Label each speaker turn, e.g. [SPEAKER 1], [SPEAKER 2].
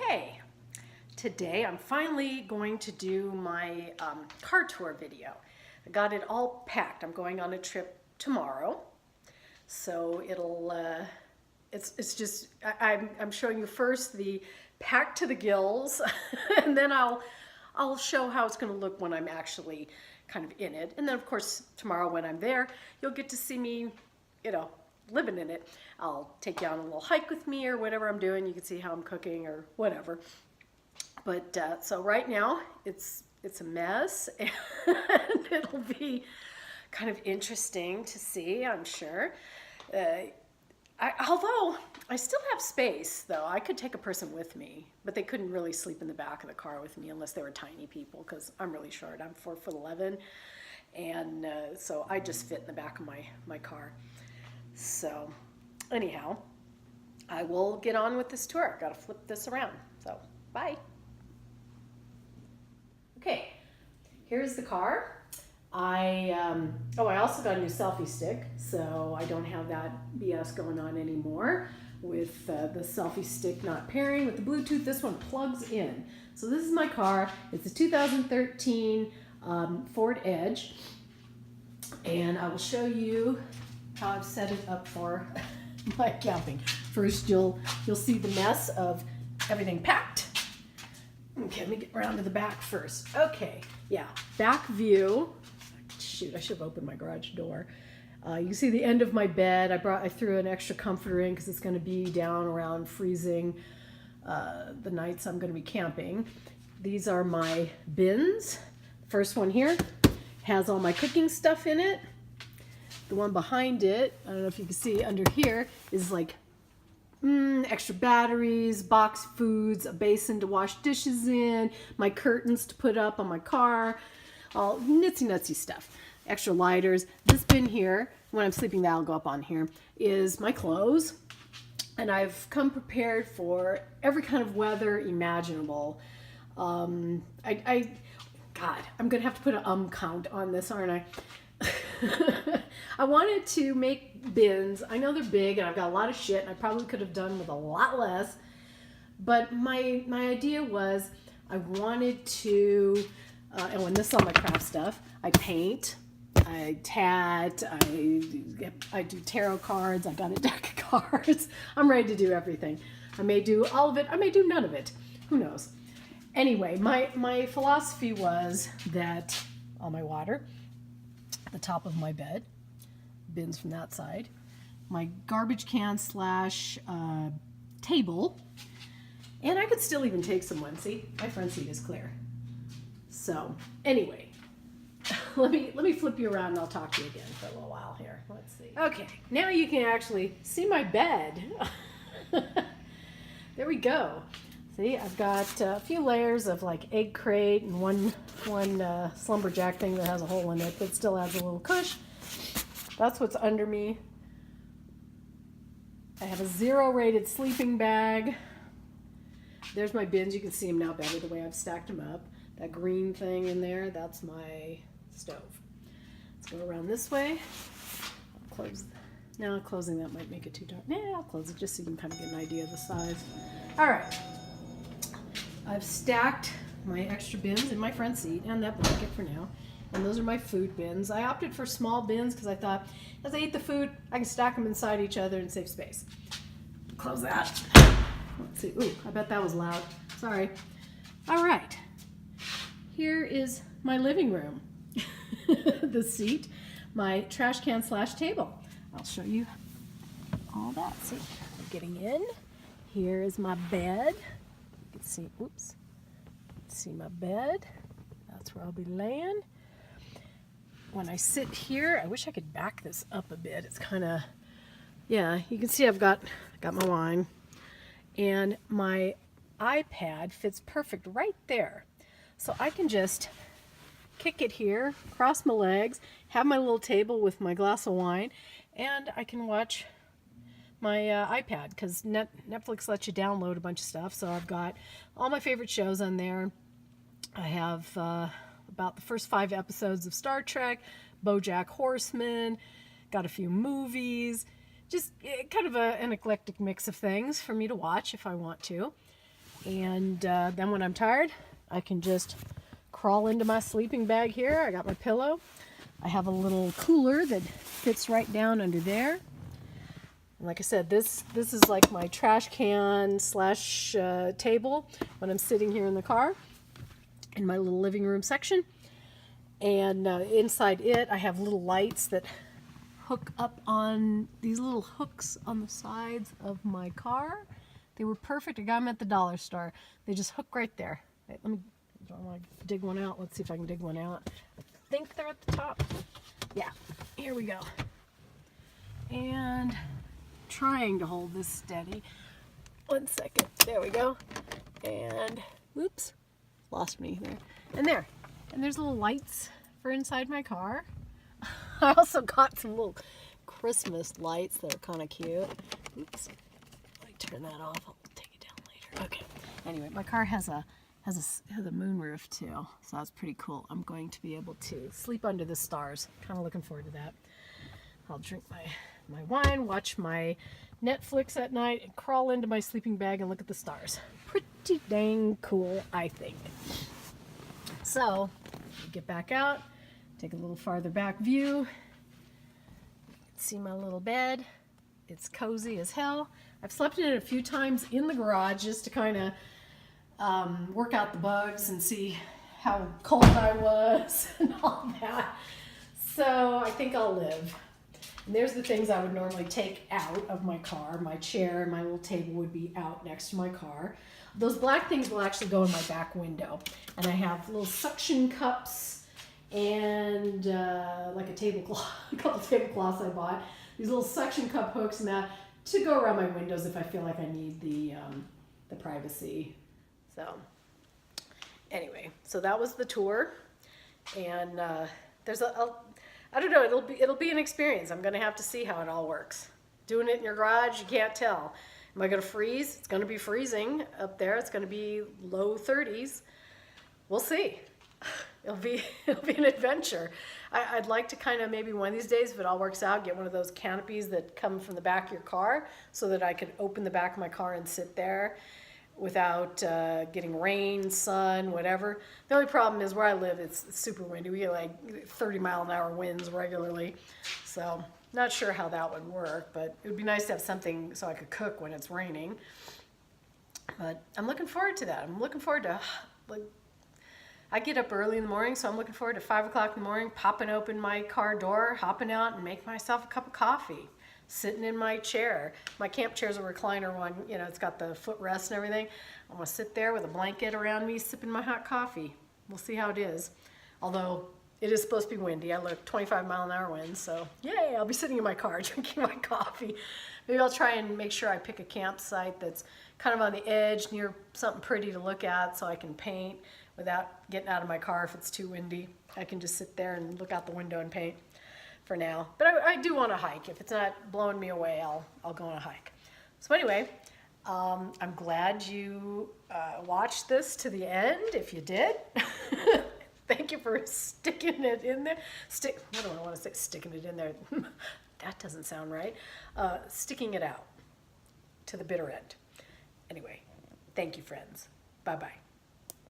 [SPEAKER 1] Okay, today I'm finally going to do my car tour video. I got it all packed. I'm going on a trip tomorrow, so it's just I'm showing you first the packed to the gills, and then I'll show how it's going to look when I'm actually kind of in it. And then of course tomorrow when I'm there, you'll get to see me, living in it. I'll take you on a little hike with me or whatever I'm doing. You can see how I'm cooking or whatever. But so right now it's a mess, and it'll be kind of interesting to see, I'm sure. Although I still have space, though. I could take a person with me, but they couldn't really sleep in the back of the car with me unless they were tiny people, because I'm really short. I'm 4'11", and so I just fit in the back of my car. So anyhow, I will get on with this tour. I've got to flip this around. So bye. Okay, here's the car. I also got a new selfie stick, so I don't have that BS going on anymore with the selfie stick not pairing with the Bluetooth. This one plugs in. So this is my car. It's a 2013 Ford Edge, and I will show you how I've set it up for my camping. First, you'll see the mess of everything packed. Okay, let me get around to the back first. Okay, yeah, back view. Shoot, I should have opened my garage door. You can see the end of my bed. I threw an extra comforter in because it's going to be down around freezing the nights I'm going to be camping. These are my bins. First one here has all my cooking stuff in it. The one behind it, I don't know if you can see under here, is like extra batteries, box foods, a basin to wash dishes in, my curtains to put up on my car, all nitsy-nutsy stuff. Extra lighters. This bin here, when I'm sleeping, that'll go up on here, is my clothes. And I've come prepared for every kind of weather imaginable. God, I'm going to have to put an count on this, aren't I? I wanted to make bins. I know they're big and I've got a lot of shit and I probably could have done with a lot less. But my idea was I wanted to, and when this is all my craft stuff, I paint, I tat, I do tarot cards, I got a deck of cards. I'm ready to do everything. I may do all of it, I may do none of it. Who knows? Anyway, my philosophy was that all my water, the top of my bed, bins from that side, my garbage can / table, and I could still even take some see, my front seat is clear. So anyway, let me flip you around and I'll talk to you again for a little while here. Let's see. Okay, now you can actually see my bed. There we go. See, I've got a few layers of like egg crate and one slumberjack thing that has a hole in it that still has a little cush. That's what's under me. I have a 0 rated sleeping bag. There's my bins. You can see them now better the way I've stacked them up. That green thing in there, that's my stove. Let's go around this way. I'll close. Now closing that might make it too dark. Yeah, I'll close it just so you can kind of get an idea of the size. All right. I've stacked my extra bins in my front seat and that blanket for now. And those are my food bins. I opted for small bins because I thought as I eat the food, I can stack them inside each other and save space. Close that. Let's see. Ooh, I bet that was loud. Sorry. All right. Here is my living room. The seat, my trash can / table. I'll show you all that. See, I'm getting in. Here is my bed. You can see, oops, see my bed. That's where I'll be laying. When I sit here, I wish I could back this up a bit. It's kind of, yeah, you can see I've got my wine. And my iPad fits perfect right there. So I can just kick it here, cross my legs, have my little table with my glass of wine, and I can watch my iPad because Netflix lets you download a bunch of stuff. So I've got all my favorite shows on there. I have about the first 5 episodes of Star Trek, BoJack Horseman, got a few movies, just kind of an eclectic mix of things for me to watch if I want to. And then when I'm tired, I can just crawl into my sleeping bag here. I got my pillow. I have a little cooler that fits right down under there. And like I said, this is like my trash can slash table when I'm sitting here in the car in my little living room section. And inside it, I have little lights that hook up on these little hooks on the sides of my car. They were perfect. I got them at the dollar store. They just hook right there. Wait, let me, do I want to dig one out? Let's see if I can dig one out. I think they're at the top. Yeah, here we go. And trying to hold this steady. 1 second. There we go. And whoops, lost me there. And there. And there's little lights for inside my car. I also got some little Christmas lights that are kind of cute. Oops. Let me turn that off. I'll take it down later. Okay. Anyway, my car has a moon roof too, so that's pretty cool. I'm going to be able to sleep under the stars. Kind of looking forward to that. I'll drink my wine, watch my Netflix at night, and crawl into my sleeping bag and look at the stars. Pretty dang cool, I think. So, get back out, take a little farther back view. You can see my little bed. It's cozy as hell. I've slept in it a few times in the garage just to kind of work out the bugs and see how cold I was and all that. So I think I'll live. And there's the things I would normally take out of my car. My chair and my little table would be out next to my car. Those black things will actually go in my back window. And I have little suction cups and like a tablecloth, a couple tablecloths I bought. These little suction cup hooks and that to go around my windows if I feel like I need the privacy. So anyway, so that was the tour. And there's I don't know, it'll be an experience. I'm going to have to see how it all works. Doing it in your garage, you can't tell. Am I going to freeze? It's going to be freezing up there. It's going to be low 30s. We'll see. It'll be an adventure. I'd like to kind of maybe one of these days, if it all works out, get one of those canopies that come from the back of your car so that I could open the back of my car and sit there without getting rain, sun, whatever. The only problem is where I live, it's super windy. We get like 30-mile-an-hour winds regularly. So not sure how that would work, but it would be nice to have something so I could cook when it's raining. But I'm looking forward to that. I'm looking forward to, like, I get up early in the morning, so I'm looking forward to 5 o'clock in the morning, popping open my car door, hopping out and making myself a cup of coffee. Sitting in my chair. My camp chair's a recliner one, you know, it's got the footrest and everything. I'm gonna sit there with a blanket around me, sipping my hot coffee. We'll see how it is. Although it is supposed to be windy. I look 25-mile-an-hour winds, so yay, I'll be sitting in my car drinking my coffee. Maybe I'll try and make sure I pick a campsite that's kind of on the edge near something pretty to look at so I can paint without getting out of my car if it's too windy. I can just sit there and look out the window and paint. For now, but I do want to hike. If it's not blowing me away, I'll go on a hike. So anyway, I'm glad you watched this to the end. If you did, thank you for sticking it in there. What do I want to say? Sticking it in there. That doesn't sound right. Sticking it out to the bitter end. Anyway, thank you, friends. Bye-bye.